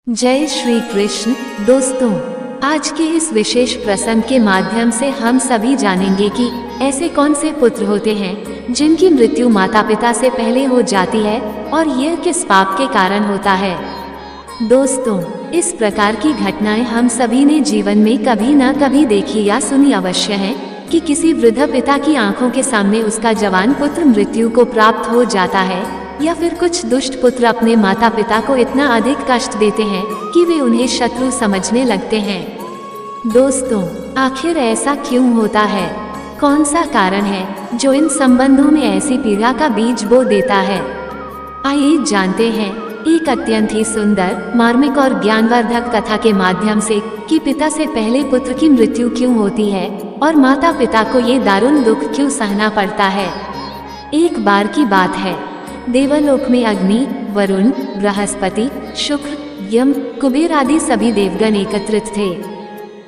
जय श्री कृष्ण। दोस्तों, आज के इस विशेष प्रसंग के माध्यम से हम सभी जानेंगे कि ऐसे कौन से पुत्र होते हैं जिनकी मृत्यु माता पिता से पहले हो जाती है और यह किस पाप के कारण होता है। दोस्तों, इस प्रकार की घटनाएं हम सभी ने जीवन में कभी न कभी देखी या सुनी अवश्य है कि किसी वृद्ध पिता की आंखों के सामने उसका जवान पुत्र मृत्यु को प्राप्त हो जाता है, या फिर कुछ दुष्ट पुत्र अपने माता पिता को इतना अधिक कष्ट देते हैं कि वे उन्हें शत्रु समझने लगते हैं। दोस्तों, आखिर ऐसा क्यों होता है? कौन सा कारण है जो इन संबंधों में ऐसी पीड़ा का बीज बो देता है? आइए जानते हैं एक अत्यंत ही सुंदर, मार्मिक और ज्ञानवर्धक कथा के माध्यम से कि पिता से पहले पुत्र की मृत्यु क्यों होती है और माता पिता को ये दारुण दुख क्यों सहना पड़ता है। एक बार की बात है, देवलोक में अग्नि, वरुण, बृहस्पति, शुक्र, यम, कुबेर आदि सभी देवगण एकत्रित थे।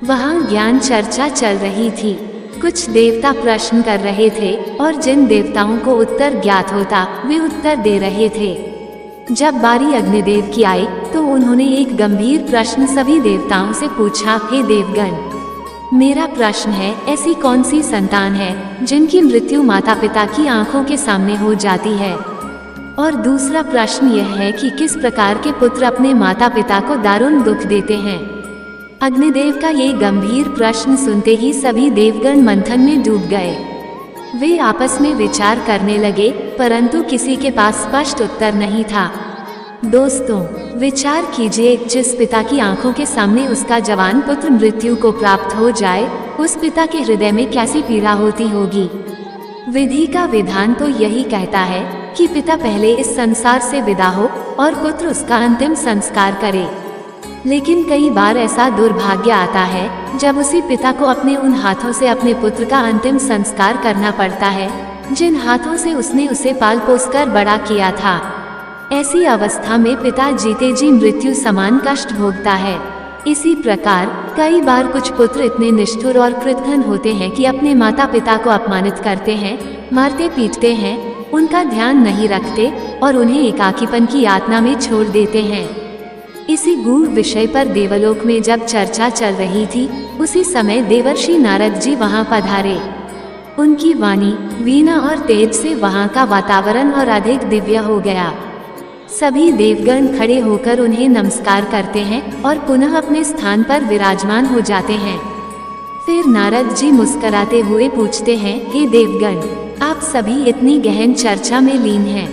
वहाँ ज्ञान चर्चा चल रही थी। कुछ देवता प्रश्न कर रहे थे और जिन देवताओं को उत्तर ज्ञात होता वे उत्तर दे रहे थे। जब बारी अग्निदेव की आई तो उन्होंने एक गंभीर प्रश्न सभी देवताओं से पूछा, हे देवगण, मेरा प्रश्न है, ऐसी कौन सी संतान है जिनकी मृत्यु माता पिता की आंखों के सामने हो जाती है? और दूसरा प्रश्न यह है कि किस प्रकार के पुत्र अपने माता पिता को दारुण दुख देते हैं। अग्निदेव का ये गंभीर प्रश्न सुनते ही सभी देवगण मंथन में डूब गए। वे आपस में विचार करने लगे, परंतु किसी के पास स्पष्ट उत्तर नहीं था। दोस्तों, विचार कीजिए, जिस पिता की आंखों के सामने उसका जवान पुत्र मृत्यु को प्राप्त हो जाए, उस पिता के हृदय में कैसी पीड़ा होती होगी। विधि का विधान तो यही कहता है कि पिता पहले इस संसार से विदा हो और पुत्र उसका अंतिम संस्कार करे। लेकिन कई बार ऐसा दुर्भाग्य आता है जब उसी पिता को अपने उन हाथों से अपने पुत्र का अंतिम संस्कार करना पड़ता है जिन हाथों से उसने उसे पाल पोस कर बड़ा किया था। ऐसी अवस्था में पिता जीते जी मृत्यु समान कष्ट भोगता है। इसी प्रकार कई बार कुछ पुत्र इतने निष्ठुर और कृतघ्न होते हैं कि अपने माता पिता को अपमानित करते हैं, मारते पीटते हैं, उनका ध्यान नहीं रखते और उन्हें एकाकीपन की यातना में छोड़ देते हैं। इसी गूढ़ विषय पर देवलोक में जब चर्चा चल रही थी, उसी समय देवर्षि नारद जी वहां पधारे। उनकी वाणी, वीणा और तेज से वहां का वातावरण और अधिक दिव्य हो गया। सभी देवगण खड़े होकर उन्हें नमस्कार करते हैं और पुनः अपने स्थान पर विराजमान हो जाते हैं। फिर नारद जी मुस्कुराते हुए पूछते हैं, हे देवगण, आप सभी इतनी गहन चर्चा में लीन हैं।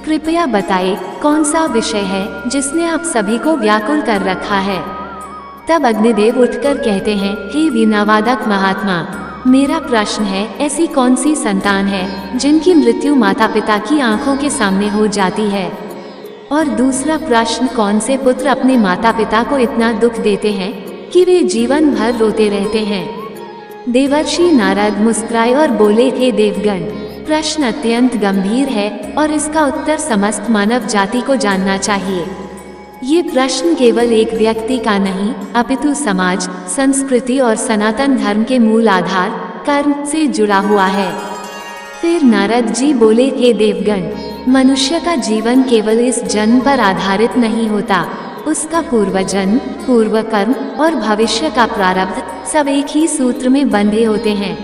कृपया बताएं, कौन सा विषय है जिसने आप सभी को व्याकुल कर रखा है। तब अग्निदेव उठकर कहते हैं, हे वीणावादक महात्मा, मेरा प्रश्न है, ऐसी कौन सी संतान है जिनकी मृत्यु माता पिता की आंखों के सामने हो जाती है। और दूसरा प्रश्न, कौन से पुत्र अपने माता पिता को इतना दुख देते हैं कि वे जीवन भर रोते रहते हैं। देवर्षि नारद मुस्कुराए और बोले, हे देवगण, प्रश्न अत्यंत गंभीर है और इसका उत्तर समस्त मानव जाति को जानना चाहिए। ये प्रश्न केवल एक व्यक्ति का नहीं, अपितु समाज, संस्कृति और सनातन धर्म के मूल आधार कर्म से जुड़ा हुआ है। फिर नारद जी बोले, हे देवगण, मनुष्य का जीवन केवल इस जन्म पर आधारित नहीं होता। उसका पूर्व जन्म, पूर्व कर्म और भविष्य का प्रारब्ध सब एक ही सूत्र में बंधे होते हैं।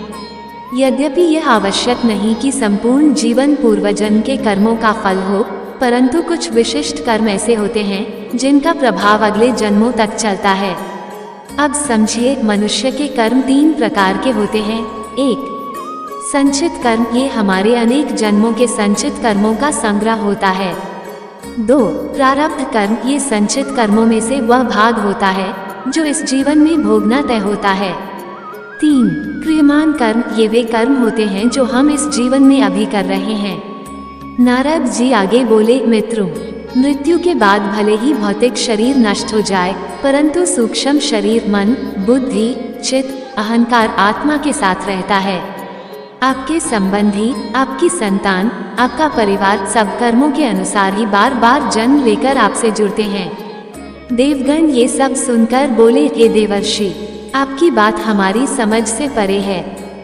यद्यपि यह आवश्यक नहीं कि संपूर्ण जीवन पूर्व जन्म के कर्मों का फल हो, परंतु कुछ विशिष्ट कर्म ऐसे होते हैं जिनका प्रभाव अगले जन्मों तक चलता है। अब समझिए, मनुष्य के कर्म 3 प्रकार के होते हैं। 1. संचित कर्म, ये हमारे अनेक जन्मों के संचित कर्मों का संग्रह होता है। 2. प्रारब्ध कर्म, ये संचित कर्मों में से वह भाग होता है जो इस जीवन में भोगना तय होता है। 3. क्रियमान कर्म, ये वे कर्म होते हैं जो हम इस जीवन में अभी कर रहे हैं। नारद जी आगे बोले, मित्रों, मृत्यु के बाद भले ही भौतिक शरीर नष्ट हो जाए, परंतु सूक्ष्म शरीर मन, बुद्धि, चित्त, अहंकार आत्मा के साथ रहता है। आपके संबंधी, आपकी संतान, आपका परिवार सब कर्मों के अनुसार ही बार बार जन्म लेकर आपसे जुड़ते हैं। देवगण ये सब सुनकर बोले, हे देवर्षि, आपकी बात हमारी समझ से परे है।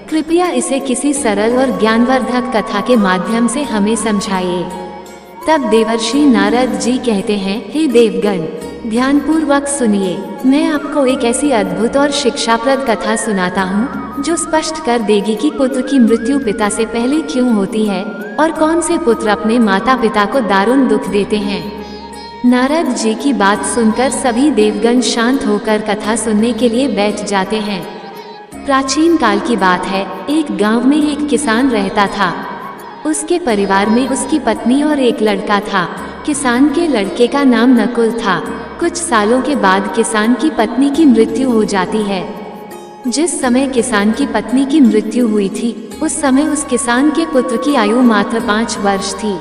कृपया इसे किसी सरल और ज्ञानवर्धक कथा के माध्यम से हमें समझाइए। तब देवर्षि नारद जी कहते हैं, हे देवगण, ध्यानपूर्वक सुनिए, मैं आपको एक ऐसी अद्भुत और शिक्षाप्रद कथा सुनाता हूँ जो स्पष्ट कर देगी कि पुत्र की मृत्यु पिता से पहले क्यों होती है और कौन से पुत्र अपने माता पिता को दारुण दुख देते हैं। नारद जी की बात सुनकर सभी देवगण शांत होकर कथा सुनने के लिए बैठ जाते हैं। प्राचीन काल की बात है, एक गांव में एक किसान रहता था। उसके परिवार में उसकी पत्नी और एक लड़का था। किसान के लड़के का नाम नकुल था। कुछ सालों के बाद किसान की पत्नी की मृत्यु हो जाती है। जिस समय किसान की पत्नी की मृत्यु हुई थी, उस समय उस किसान के पुत्र की आयु मात्र 5 वर्ष थी।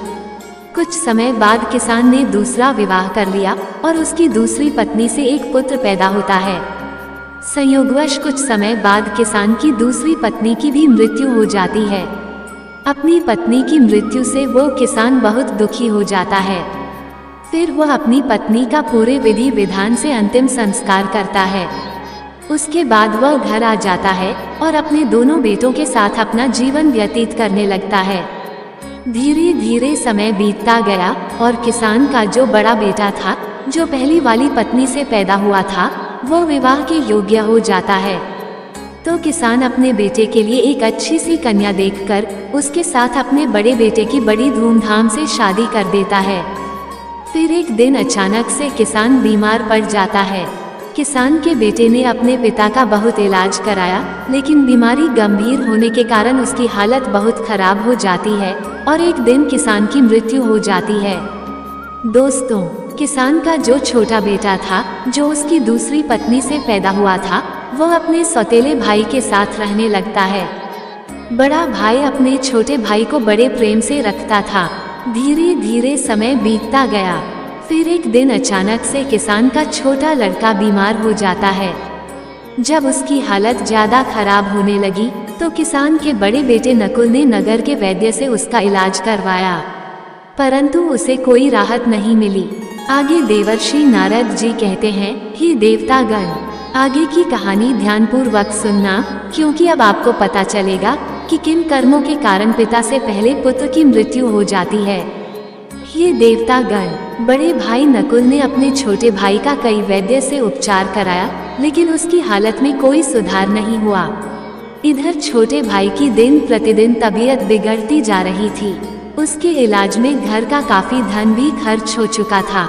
कुछ समय बाद किसान ने दूसरा विवाह कर लिया और उसकी दूसरी पत्नी से एक पुत्र पैदा होता है। संयोगवश कुछ समय बाद किसान की दूसरी पत्नी की भी मृत्यु हो जाती है। अपनी पत्नी की मृत्यु से वो किसान बहुत दुखी हो जाता है। फिर वह अपनी पत्नी का पूरे विधि विधान से अंतिम संस्कार करता है। उसके बाद वह घर आ जाता है और अपने दोनों बेटों के साथ अपना जीवन व्यतीत करने लगता है। धीरे धीरे समय बीतता गया और किसान का जो बड़ा बेटा था, जो पहली वाली पत्नी से पैदा हुआ था, वो विवाह के योग्य हो जाता है। तो किसान अपने बेटे के लिए एक अच्छी सी कन्या देखकर उसके साथ अपने बड़े बेटे की बड़ी धूमधाम से शादी कर देता है। फिर एक दिन अचानक से किसान बीमार पड़ जाता है। किसान के बेटे ने अपने पिता का बहुत इलाज कराया, लेकिन बीमारी गंभीर होने के कारण उसकी हालत बहुत खराब हो जाती है और एक दिन किसान की मृत्यु हो जाती है। दोस्तों, किसान का जो छोटा बेटा था, जो उसकी दूसरी पत्नी से पैदा हुआ था, वह अपने सौतेले भाई के साथ रहने लगता है। बड़ा भाई अपने छोटे भाई को बड़े प्रेम से रखता था। धीरे धीरे समय बीतता गया। फिर एक दिन अचानक से किसान का छोटा लड़का बीमार हो जाता है। जब उसकी हालत ज्यादा खराब होने लगी तो किसान के बड़े बेटे नकुल ने नगर के वैद्य से उसका इलाज करवाया, परंतु उसे कोई राहत नहीं मिली। आगे देवर्षि नारद जी कहते हैं, हे देवतागण, आगे की कहानी ध्यानपूर्वक सुनना, क्योंकि अब आपको पता चलेगा कि किन कर्मों के कारण पिता से पहले पुत्र की मृत्यु हो जाती है। ये देवतागण, बड़े भाई नकुल ने अपने छोटे भाई का कई वैद्य से उपचार कराया, लेकिन उसकी हालत में कोई सुधार नहीं हुआ। इधर छोटे भाई की दिन प्रतिदिन तबीयत बिगड़ती जा रही थी। उसके इलाज में घर का काफी धन भी खर्च हो चुका था।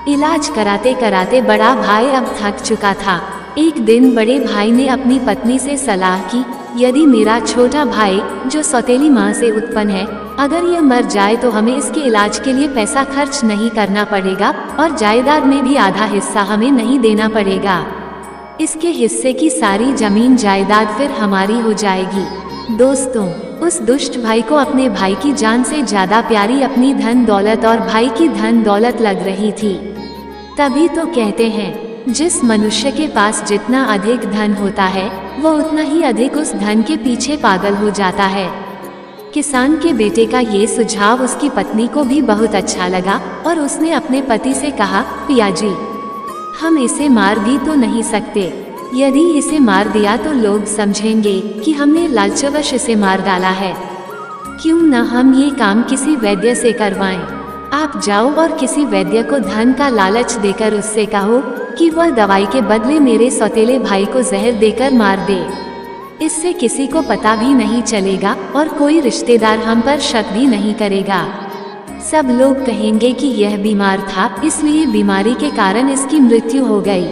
इलाज कराते कराते बड़ा भाई अब थक चुका था। एक दिन बड़े भाई ने अपनी पत्नी से सलाह की, यदि मेरा छोटा भाई, जो सौतेली माँ से उत्पन्न है, अगर यह मर जाए तो हमें इसके इलाज के लिए पैसा खर्च नहीं करना पड़ेगा और जायदाद में भी आधा हिस्सा हमें नहीं देना पड़ेगा। इसके हिस्से की सारी जमीन जायदाद फिर हमारी हो जाएगी। दोस्तों, उस दुष्ट भाई को अपने भाई की जान से ज्यादा प्यारी अपनी धन दौलत और भाई की धन दौलत लग रही थी। तभी तो कहते हैं, जिस मनुष्य के पास जितना अधिक धन होता है, वो उतना ही अधिक उस धन के पीछे पागल हो जाता है। किसान के बेटे का ये सुझाव उसकी पत्नी को भी बहुत अच्छा लगा और उसने अपने पति से कहा, पिया जी, हम इसे मार भी तो नहीं सकते। यदि इसे मार दिया तो लोग समझेंगे कि हमने लालचवश इसे मार डाला है। क्यों न हम ये काम किसी वैद्य से करवाएं। आप जाओ और किसी वैद्य को धन का लालच देकर उससे कहो कि वह दवाई के बदले मेरे सौतेले भाई को जहर देकर मार दे। इससे किसी को पता भी नहीं चलेगा और कोई रिश्तेदार हम पर शक भी नहीं करेगा। सब लोग कहेंगे कि यह बीमार था, इसलिए बीमारी के कारण इसकी मृत्यु हो गई।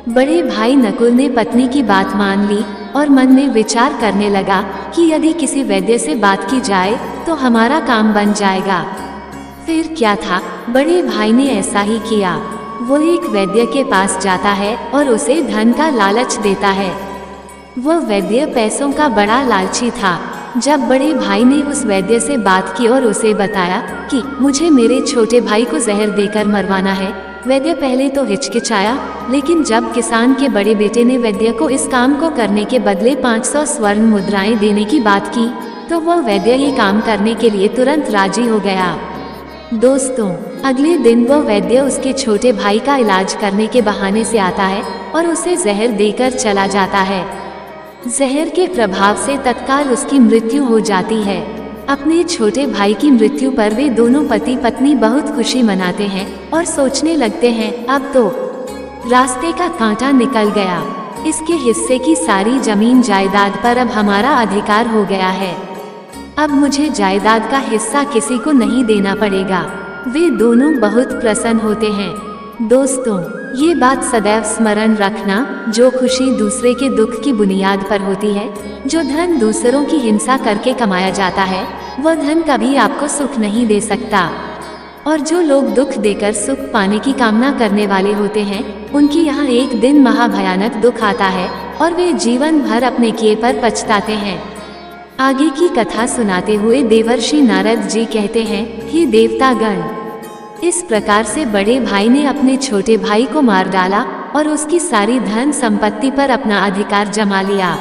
बड़े भाई नकुल ने पत्नी की बात मान ली और मन में विचार करने लगा कि यदि किसी वैद्य से बात की जाए तो हमारा काम बन जाएगा। फिर क्या था, बड़े भाई ने ऐसा ही किया। वो एक वैद्य के पास जाता है और उसे धन का लालच देता है। वह वैद्य पैसों का बड़ा लालची था। जब बड़े भाई ने उस वैद्य से बात की और उसे बताया कि मुझे मेरे छोटे भाई को जहर देकर मरवाना है, वैद्य पहले तो हिचकिचाया, लेकिन जब किसान के बड़े बेटे ने वैद्य को इस काम को करने के बदले 500 स्वर्ण मुद्राएं देने की बात की, तो वह वैद्य ये काम करने के लिए तुरंत राजी हो गया। दोस्तों, अगले दिन वह वैद्य उसके छोटे भाई का इलाज करने के बहाने से आता है और उसे जहर देकर चला जाता है। जहर के प्रभाव से तत्काल उसकी मृत्यु हो जाती है। अपने छोटे भाई की मृत्यु पर वे दोनों पति पत्नी बहुत खुशी मनाते हैं और सोचने लगते हैं अब तो रास्ते का कांटा निकल गया, इसके हिस्से की सारी जमीन जायदाद पर अब हमारा अधिकार हो गया है, अब मुझे जायदाद का हिस्सा किसी को नहीं देना पड़ेगा। वे दोनों बहुत प्रसन्न होते हैं। दोस्तों, ये बात सदैव स्मरण रखना, जो खुशी दूसरे के दुख की बुनियाद पर होती है, जो धन दूसरों की हिंसा करके कमाया जाता है, वह धन कभी आपको सुख नहीं दे सकता। और जो लोग दुख देकर सुख पाने की कामना करने वाले होते हैं, उनकी यहाँ एक दिन महाभयानक दुख आता है और वे जीवन भर अपने किए पर पछताते हैं। आगे की कथा सुनाते हुए देवर्षि नारद जी कहते हैं, हे देवतागण, इस प्रकार से बड़े भाई ने अपने छोटे भाई को मार डाला और उसकी सारी धन संपत्ति पर अपना अधिकार जमा लिया।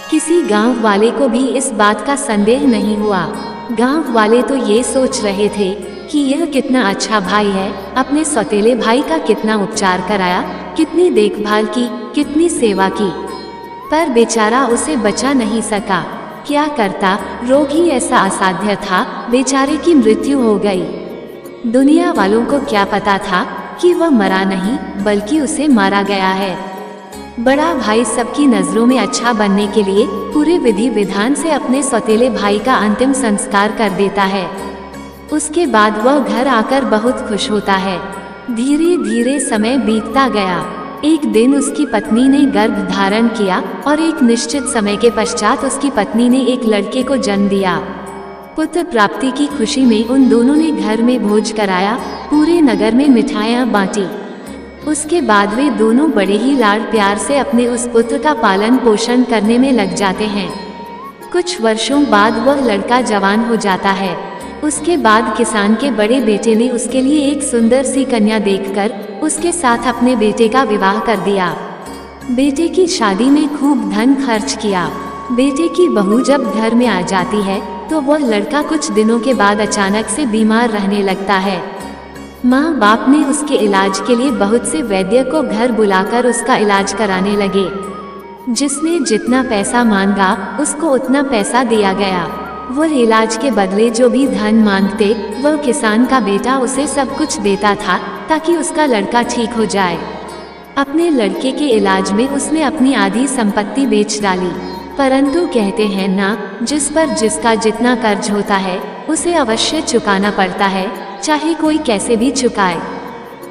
किसी गांव वाले को भी इस बात का संदेह नहीं हुआ। गांव वाले तो ये सोच रहे थे कि यह कितना अच्छा भाई है, अपने सौतेले भाई का कितना उपचार कराया, कितनी देखभाल की, कितनी सेवा की, पर बेचारा उसे बचा नहीं सका। क्या करता, रोग ही ऐसा असाध्य था, बेचारे की मृत्यु हो गई। दुनिया वालों को क्या पता था कि वह मरा नहीं बल्कि उसे मारा गया है। बड़ा भाई सबकी नजरों में अच्छा बनने के लिए पूरे विधि विधान से अपने सौतेले भाई का अंतिम संस्कार कर देता है। उसके बाद वह घर आकर बहुत खुश होता है। धीरे धीरे समय बीतता गया। एक दिन उसकी पत्नी ने गर्भ धारण किया और एक निश्चित समय के पश्चात उसकी पत्नी ने एक लड़के को जन्म दिया। पुत्र प्राप्ति की खुशी में उन दोनों ने घर में भोज कराया, पूरे नगर में मिठाइयाँ बांटी। उसके बाद वे दोनों बड़े ही लाड प्यार से अपने उस पुत्र का पालन पोषण करने में लग जाते हैं। कुछ वर्षों बाद वह लड़का जवान हो जाता है। उसके बाद किसान के बड़े बेटे ने उसके लिए एक सुंदर सी कन्या देखकर उसके साथ अपने बेटे का विवाह कर दिया। बेटे की शादी में खूब धन खर्च किया। बेटे की बहू जब घर में आ जाती है तो वह लड़का कुछ दिनों के बाद अचानक से बीमार रहने लगता है। माँ बाप ने उसके इलाज के लिए बहुत से वैद्य को घर बुलाकर उसका इलाज कराने लगे। जिसने जितना पैसा मांगा उसको उतना पैसा दिया गया। वह इलाज के बदले जो भी धन मांगते वह किसान का बेटा उसे सब कुछ देता था ताकि उसका लड़का ठीक हो जाए। अपने लड़के के इलाज में उसने अपनी आधी संपत्ति बेच डाली। परंतु कहते हैं ना, जिस पर जिसका जितना कर्ज होता है उसे अवश्य चुकाना पड़ता है, चाहे कोई कैसे भी चुकाए।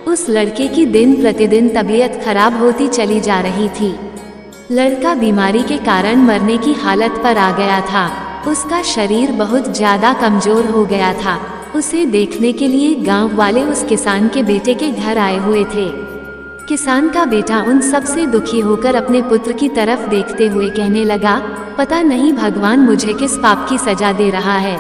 उस लड़के की दिन प्रतिदिन तबीयत खराब होती चली जा रही थी। लड़का बीमारी के कारण मरने की हालत पर आ गया था। उसका शरीर बहुत ज्यादा कमजोर हो गया था। उसे देखने के लिए गांव वाले उस किसान के बेटे के घर आए हुए थे। किसान का बेटा उन सब से दुखी होकर अपने पुत्र की तरफ देखते हुए कहने लगा, पता नहीं भगवान मुझे किस पाप की सजा दे रहा है।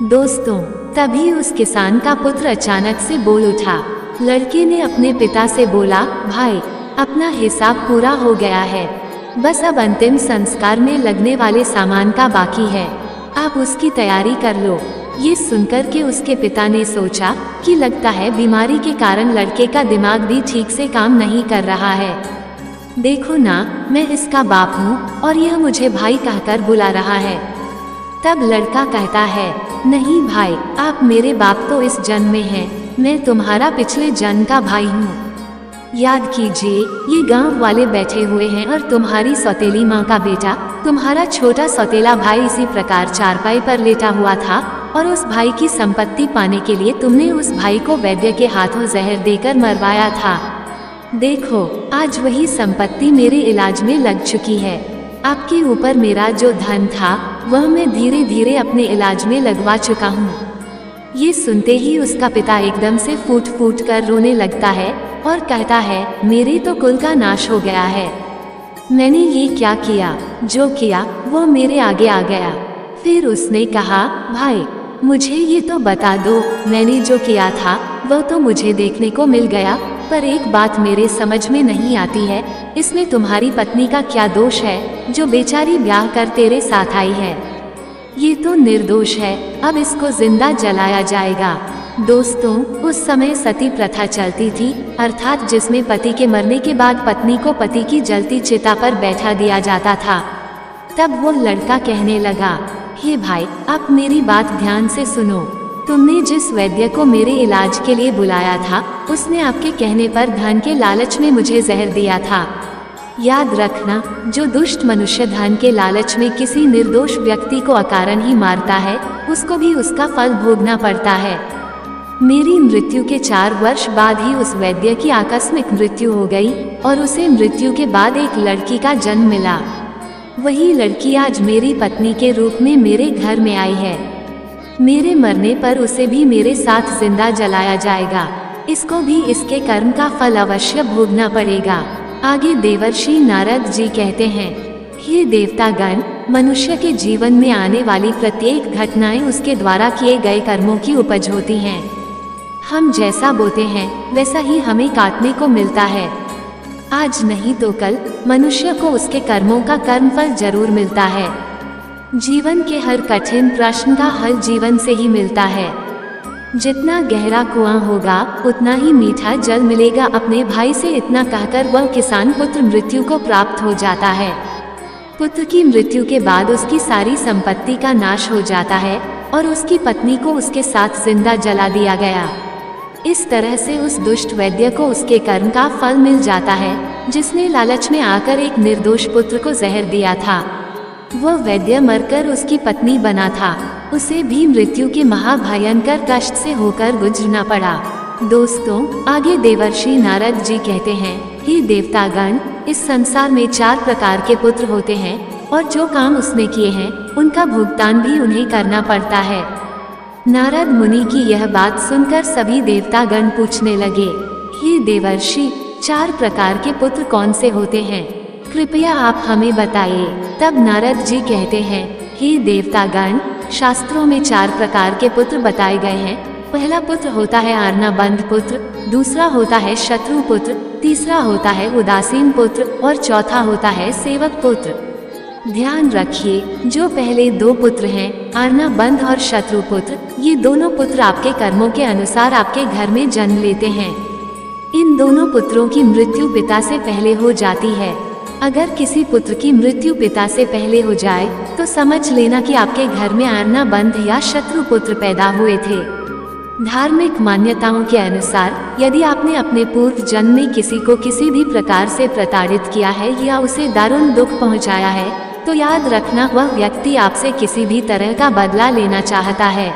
दोस्तों, तभी उस किसान का पुत्र अचानक से बोल उठा। लड़के ने अपने पिता से बोला, भाई, अपना हिसाब पूरा हो गया है, बस अब अंतिम संस्कार में लगने वाले सामान का बाकी है, आप उसकी तैयारी कर लो। ये सुनकर के उसके पिता ने सोचा कि लगता है बीमारी के कारण लड़के का दिमाग भी ठीक से काम नहीं कर रहा है। देखो ना, मैं इसका बाप हूँ और यह मुझे भाई कहकर बुला रहा है। तब लड़का कहता है, नहीं भाई, आप मेरे बाप तो इस जन्म में हैं, मैं तुम्हारा पिछले जन्म का भाई हूँ। याद कीजिए, ये गांव वाले बैठे हुए हैं और तुम्हारी सौतेली माँ का बेटा, तुम्हारा छोटा सौतेला भाई इसी प्रकार चारपाई पर लेटा हुआ था और उस भाई की संपत्ति पाने के लिए तुमने उस भाई को वैद्य के हाथों जहर देकर मरवाया था। देखो, आज वही संपत्ति मेरे इलाज में लग चुकी है। आपके ऊपर मेरा जो धन था वह मैं धीरे धीरे अपने इलाज में लगवा चुका हूँ। ये सुनते ही उसका पिता एकदम से फूट फूट कर रोने लगता है और कहता है, मेरे तो कुल का नाश हो गया है। मैंने ये क्या किया, जो किया वो मेरे आगे आ गया। फिर उसने कहा, भाई, मुझे ये तो बता दो, मैंने जो किया था वह तो मुझे देखने को मिल गया, पर एक बात मेरे समझ में नहीं आती है, इसमें तुम्हारी पत्नी का क्या दोष है जो बेचारी ब्याह कर तेरे साथ आई है? ये तो निर्दोष है, अब इसको जिंदा जलाया जाएगा। दोस्तों, उस समय सती प्रथा चलती थी, अर्थात जिसमें पति के मरने के बाद पत्नी को पति की जलती चिता पर बैठा दिया जाता था। तब वो लड़का कहने लगा, हे भाई, आप मेरी बात ध्यान से सुनो। तुमने जिस वैद्य को मेरे इलाज के लिए बुलाया था, उसने आपके कहने पर धन के लालच में मुझे जहर दिया था। याद रखना, जो दुष्ट मनुष्य धन के लालच में किसी निर्दोष व्यक्ति को अकारण ही मारता है, उसको भी उसका फल भोगना पड़ता है। मेरी मृत्यु के 4 वर्ष बाद ही उस वैद्य की आकस्मिक मृत्यु हो गई और उसे मृत्यु के बाद एक लड़की का जन्म मिला। वही लड़की आज मेरी पत्नी के रूप में मेरे घर में आई है। मेरे मरने पर उसे भी मेरे साथ जिंदा जलाया जाएगा। इसको भी इसके कर्म का फल अवश्य भोगना पड़ेगा। आगे देवर्षि नारद जी कहते हैं, हे देवतागण, मनुष्य के जीवन में आने वाली प्रत्येक घटनाएं उसके द्वारा किए गए कर्मों की उपज होती हैं। हम जैसा बोते हैं वैसा ही हमें काटने को मिलता है। आज नहीं तो कल मनुष्य को उसके कर्मों का कर्मफल जरूर मिलता है। जीवन के हर कठिन प्रश्न का हल जीवन से ही मिलता है। जितना गहरा कुआं होगा उतना ही मीठा जल मिलेगा। अपने भाई से इतना कहकर वह किसान पुत्र मृत्यु को प्राप्त हो जाता है। पुत्र की मृत्यु के बाद उसकी सारी संपत्ति का नाश हो जाता है और उसकी पत्नी को उसके साथ जिंदा जला दिया गया। इस तरह से उस दुष्ट वैद्य को उसके कर्म का फल मिल जाता है, जिसने लालच में आकर एक निर्दोष पुत्र को जहर दिया था। वह वैद्य मरकर उसकी पत्नी बना था। उसे भी मृत्यु के महाभयंकर कष्ट से होकर गुजरना पड़ा। दोस्तों, आगे देवर्षि नारद जी कहते हैं, हे देवतागण, इस संसार में 4 प्रकार के पुत्र होते हैं और जो काम उसने किए हैं उनका भुगतान भी उन्हें करना पड़ता है। नारद मुनि की यह बात सुनकर सभी देवतागण पूछने लगे, हे देवर्षि, 4 प्रकार के पुत्र कौन से होते हैं? कृपया आप हमें बताइए। तब नारद जी कहते हैं, हे देवतागण, शास्त्रों में 4 प्रकार के पुत्र बताए गए हैं। पहला पुत्र होता है आर्नाबंध पुत्र, दूसरा होता है शत्रु पुत्र, तीसरा होता है उदासीन पुत्र और चौथा होता है सेवक पुत्र। ध्यान रखिए, जो पहले 2 पुत्र हैं, आर्नाबंध और शत्रु पुत्र, ये दोनों पुत्र आपके कर्मों के अनुसार आपके घर में जन्म लेते हैं। इन दोनों पुत्रों की मृत्यु पिता से पहले हो जाती है। अगर किसी पुत्र की मृत्यु पिता से पहले हो जाए तो समझ लेना कि आपके घर में आर्नाबंध या शत्रु पुत्र पैदा हुए थे। धार्मिक मान्यताओं के अनुसार यदि आपने अपने पूर्व जन्म में किसी को किसी भी प्रकार से प्रताड़ित किया है या उसे दारुण दुख पहुंचाया है, तो याद रखना वह व्यक्ति आपसे किसी भी तरह का बदला लेना चाहता है,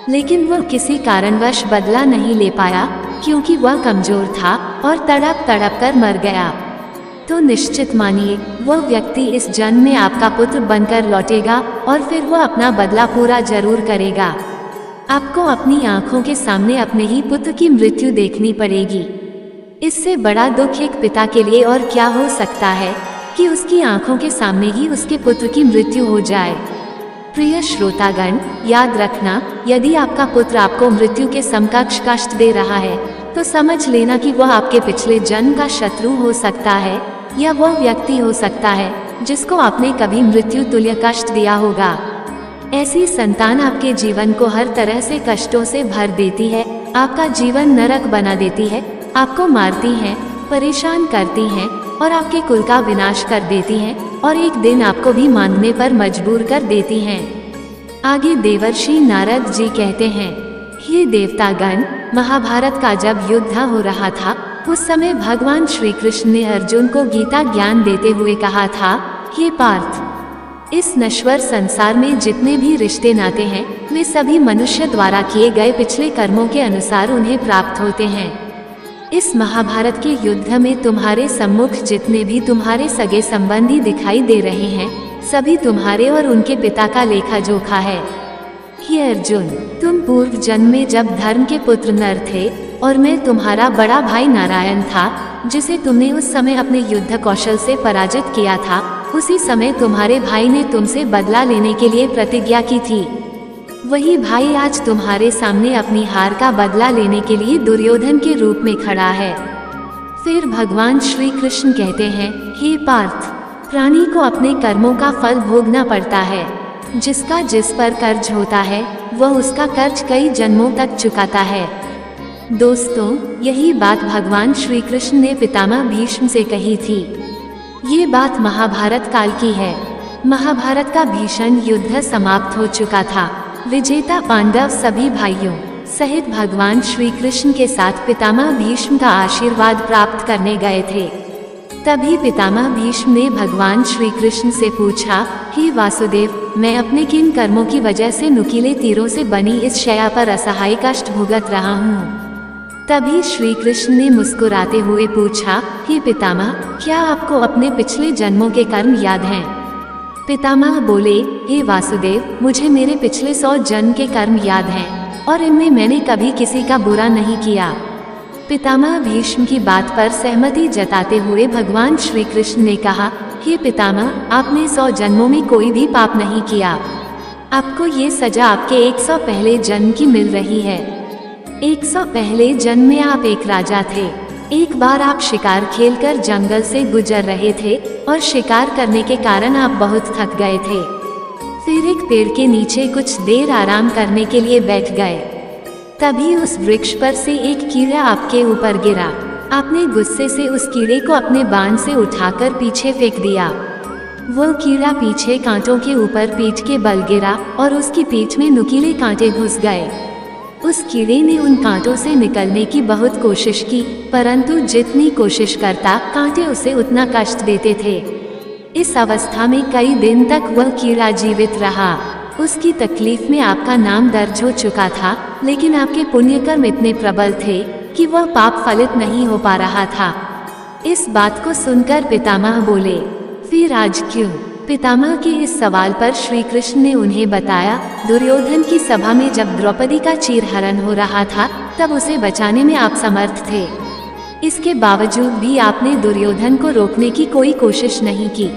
लेकिन वह किसी कारणवश बदला नहीं ले पाया क्योंकि वह कमजोर था और तड़प तड़प कर मर गया। तो निश्चित मानिए, वह व्यक्ति इस जन्म में आपका पुत्र बनकर लौटेगा और फिर वह अपना बदला पूरा जरूर करेगा। आपको अपनी आंखों के सामने अपने ही पुत्र की मृत्यु देखनी पड़ेगी। इससे बड़ा दुख एक पिता के लिए और क्या हो सकता है कि उसकी आंखों के सामने ही उसके पुत्र की मृत्यु हो जाए। प्रिय श्रोतागण, याद रखना, यदि आपका पुत्र आपको मृत्यु के समकक्ष कष्ट दे रहा है तो समझ लेना कि वह आपके पिछले जन्म का शत्रु हो सकता है या वह व्यक्ति हो सकता है जिसको आपने कभी मृत्यु तुल्य कष्ट दिया होगा। ऐसी संतान आपके जीवन को हर तरह से कष्टों से भर देती है, आपका जीवन नरक बना देती है, आपको मारती हैं, परेशान करती हैं और आपके कुल का विनाश कर देती हैं और एक दिन आपको भी मांगने पर मजबूर कर देती हैं। आगे देवर्षि नारद जी कहते हैं, हे देवतागण, महाभारत का जब युद्ध हो रहा था उस समय भगवान श्री कृष्ण ने अर्जुन को गीता ज्ञान देते हुए कहा था, हे पार्थ, इस नश्वर संसार में जितने भी रिश्ते नाते हैं वे सभी मनुष्य द्वारा किए गए पिछले कर्मों के अनुसार उन्हें प्राप्त होते हैं। इस महाभारत के युद्ध में तुम्हारे सम्मुख जितने भी तुम्हारे सगे संबंधी दिखाई दे रहे हैं, सभी तुम्हारे और उनके पिता का लेखा जोखा है। हे अर्जुन, तुम पूर्व जन्म में जब धर्म के पुत्र नर थे और मैं तुम्हारा बड़ा भाई नारायण था, जिसे तुमने उस समय अपने युद्ध कौशल से पराजित किया था, उसी समय तुम्हारे भाई ने तुमसे बदला लेने के लिए प्रतिज्ञा की थी। वही भाई आज तुम्हारे सामने अपनी हार का बदला लेने के लिए दुर्योधन के रूप में खड़ा है। फिर भगवान श्री कृष्ण कहते हैं, हे पार्थ, प्राणी को अपने कर्मों का फल भोगना पड़ता है। जिसका जिस पर कर्ज होता है वह उसका कर्ज कई जन्मों तक चुकाता है। दोस्तों, यही बात भगवान श्री कृष्ण ने पितामह भीष्म से कही थी। ये बात महाभारत काल की है। महाभारत का भीषण युद्ध समाप्त हो चुका था। विजेता पांडव सभी भाइयों सहित भगवान श्री कृष्ण के साथ पितामह भीष्म का आशीर्वाद प्राप्त करने गए थे। तभी पितामह भीष्म ने भगवान श्री कृष्ण से पूछा, हे वासुदेव, मैं अपने किन कर्मों की वजह से नुकीले तीरों से बनी इस शैया पर असहाय कष्ट भुगत रहा हूँ। तभी श्री कृष्ण ने मुस्कुराते हुए पूछा, हे पितामह, क्या आपको अपने पिछले जन्मों के कर्म याद हैं? पितामह बोले, हे वासुदेव, मुझे मेरे पिछले 100 जन्म के कर्म याद हैं और इनमें मैंने कभी किसी का बुरा नहीं किया। पितामह भीष्म की बात पर सहमति जताते हुए भगवान श्री कृष्ण ने कहा, हे पितामह, आपने 100 जन्मों में कोई भी पाप नहीं किया। आपको ये सजा आपके 100 पहले जन्म की मिल रही है। 100 पहले जन्म में आप एक राजा थे। एक बार आप शिकार खेलकर जंगल से गुजर रहे थे और शिकार करने के कारण आप बहुत थक गए थे। फिर एक पेड़ के नीचे कुछ देर आराम करने के लिए बैठ गए। तभी उस वृक्ष पर से एक कीड़ा आपके ऊपर गिरा। आपने गुस्से से उस कीड़े को अपने बाण से उठाकर पीछे फेंक दिया। वो कीड़ा पीछे कांटों के ऊपर पीठ के बल गिरा और उसकी पीठ में नुकीले कांटे घुस गए। उस कीड़े ने उन कांटों से निकलने की बहुत कोशिश की, परंतु जितनी कोशिश करता कांटे उसे उतना कष्ट देते थे। इस अवस्था में कई दिन तक वह कीड़ा जीवित रहा। उसकी तकलीफ में आपका नाम दर्ज हो चुका था, लेकिन आपके पुण्यकर्म इतने प्रबल थे कि वह पाप फलित नहीं हो पा रहा था। इस बात को सुनकर पितामह बोले, फिर आज क्यों? पितामह के इस सवाल पर श्री कृष्ण ने उन्हें बताया, दुर्योधन की सभा में जब द्रौपदी का चीरहरण हो रहा था तब उसे बचाने में आप समर्थ थे। इसके बावजूद भी आपने दुर्योधन को रोकने की कोई कोशिश नहीं की।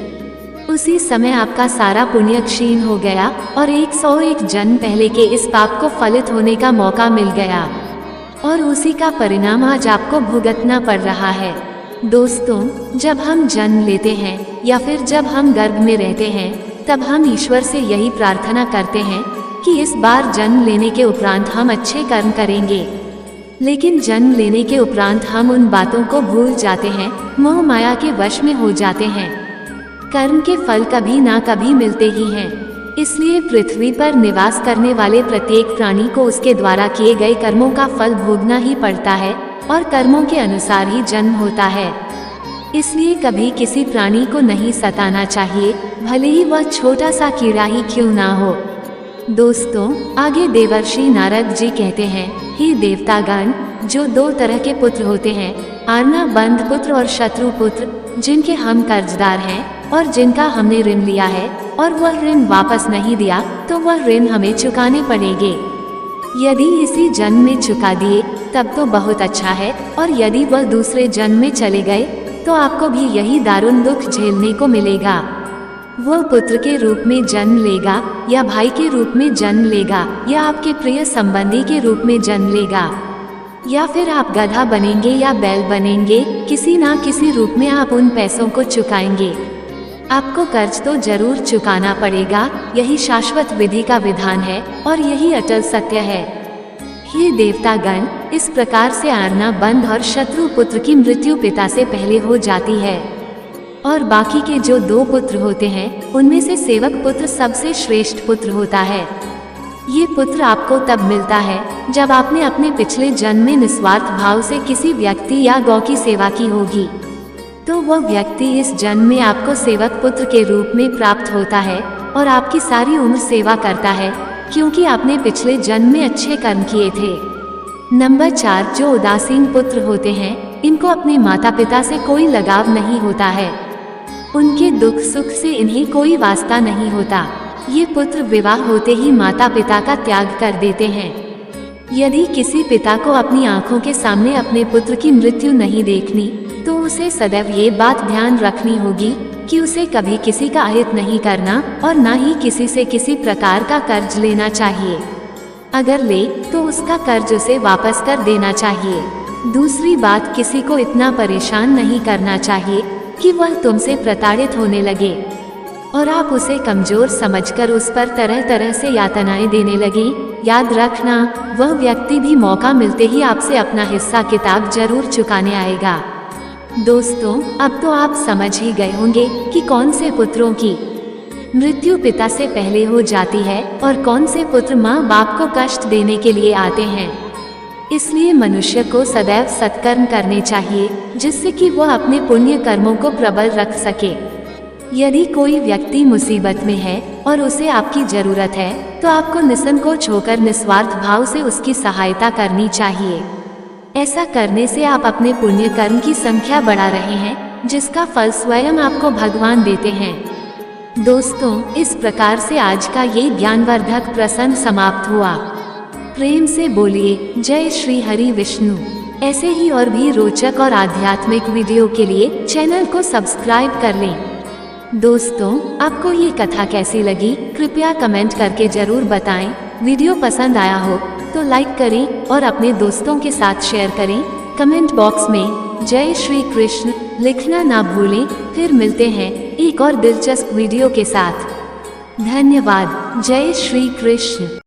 उसी समय आपका सारा पुण्य क्षीण हो गया और 101 जन्म पहले के इस पाप को फलित होने का मौका मिल गया और उसी का परिणाम आज आपको भुगतना पड़ रहा है। दोस्तों, जब हम जन्म लेते हैं या फिर जब हम गर्भ में रहते हैं, तब हम ईश्वर से यही प्रार्थना करते हैं कि इस बार जन्म लेने के उपरांत हम अच्छे कर्म करेंगे। लेकिन जन्म लेने के उपरांत हम उन बातों को भूल जाते हैं, मोह माया के वश में हो जाते हैं। कर्म के फल कभी ना कभी मिलते ही हैं। इसलिए पृथ्वी पर निवास करने वाले प्रत्येक प्राणी को उसके द्वारा किए गए कर्मों का फल भोगना ही पड़ता है और कर्मों के अनुसार ही जन्म होता है। इसलिए कभी किसी प्राणी को नहीं सताना चाहिए, भले ही वह छोटा सा कीड़ा ही क्यों ना हो। दोस्तों, आगे देवर्षि नारद जी कहते हैं, हे देवतागण, जो 2 तरह के पुत्र होते हैं, आर्ना बंध पुत्र और शत्रु पुत्र, जिनके हम कर्जदार हैं और जिनका हमने ऋण लिया है और वह ऋण वापस नहीं दिया तो वह ऋण हमें चुकाने पड़ेंगे। यदि इसी जन्म में चुका दिए तब तो बहुत अच्छा है, और यदि वह दूसरे जन्म में चले गए तो आपको भी यही दारुण दुख झेलने को मिलेगा। वह पुत्र के रूप में जन्म लेगा या भाई के रूप में जन्म लेगा या आपके प्रिय संबंधी के रूप में जन्म लेगा, या फिर आप गधा बनेंगे या बैल बनेंगे, किसी ना किसी रूप में आप उन पैसों को चुकाएंगे। आपको कर्ज तो जरूर चुकाना पड़ेगा, यही शाश्वत विधि का विधान है और यही अटल सत्य है। हे देवतागण, इस प्रकार से आर्ना बंध और शत्रु पुत्र की मृत्यु पिता से पहले हो जाती है और बाकी के जो 2 पुत्र होते हैं उनमें से सेवक पुत्र सबसे श्रेष्ठ पुत्र होता है। ये पुत्र आपको तब मिलता है जब आपने अपने पिछले जन्म में निस्वार्थ भाव से किसी व्यक्ति या गौ की सेवा की होगी, तो वह व्यक्ति इस जन्म में आपको सेवक पुत्र के रूप में प्राप्त होता है और आपकी सारी उम्र सेवा करता है, क्योंकि आपने पिछले जन्म में अच्छे कर्म किए थे। नंबर 4, जो उदासीन पुत्र होते हैं, इनको अपने माता पिता से कोई लगाव नहीं होता है। उनके दुख सुख से इन्हें कोई वास्ता नहीं होता। ये पुत्र विवाह होते ही माता पिता का त्याग कर देते हैं। यदि किसी पिता को अपनी आंखों के सामने अपने पुत्र की मृत्यु नहीं देखनी, तो उसे सदैव ये बात ध्यान रखनी होगी कि उसे कभी किसी का अहित नहीं करना और न ही किसी से किसी प्रकार का कर्ज लेना चाहिए। अगर ले तो उसका कर्ज उसे वापस कर देना चाहिए। दूसरी बात, किसी को इतना परेशान नहीं करना चाहिए कि वह तुमसे प्रताड़ित होने लगे और आप उसे कमजोर समझकर उस पर तरह तरह से यातनाएं देने लगे। याद रखना, वह व्यक्ति भी मौका मिलते ही आपसे अपना हिस्सा किताब जरूर चुकाने आएगा। दोस्तों, अब तो आप समझ ही गए होंगे कि कौन से पुत्रों की मृत्यु पिता से पहले हो जाती है और कौन से पुत्र माँ बाप को कष्ट देने के लिए आते हैं। इसलिए मनुष्य को सदैव सत्कर्म करने चाहिए, जिससे कि वह अपने पुण्य कर्मों को प्रबल रख सके। यदि कोई व्यक्ति मुसीबत में है और उसे आपकी जरूरत है, तो आपको निसंकोच होकर निस्वार्थ भाव से उसकी सहायता करनी चाहिए। ऐसा करने से आप अपने पुण्य कर्म की संख्या बढ़ा रहे हैं, जिसका फल स्वयं आपको भगवान देते हैं। दोस्तों, इस प्रकार से आज का ये ज्ञानवर्धक प्रसंग समाप्त हुआ। प्रेम से बोलिए जय श्री हरि विष्णु। ऐसे ही और भी रोचक और आध्यात्मिक वीडियो के लिए चैनल को सब्सक्राइब कर लें। दोस्तों, आपको ये कथा कैसी लगी कृपया कमेंट करके जरूर बताएं। वीडियो पसंद आया हो तो लाइक करें और अपने दोस्तों के साथ शेयर करें। कमेंट बॉक्स में जय श्री कृष्ण लिखना ना भूलें। फिर मिलते हैं एक और दिलचस्प वीडियो के साथ। धन्यवाद। जय श्री कृष्ण।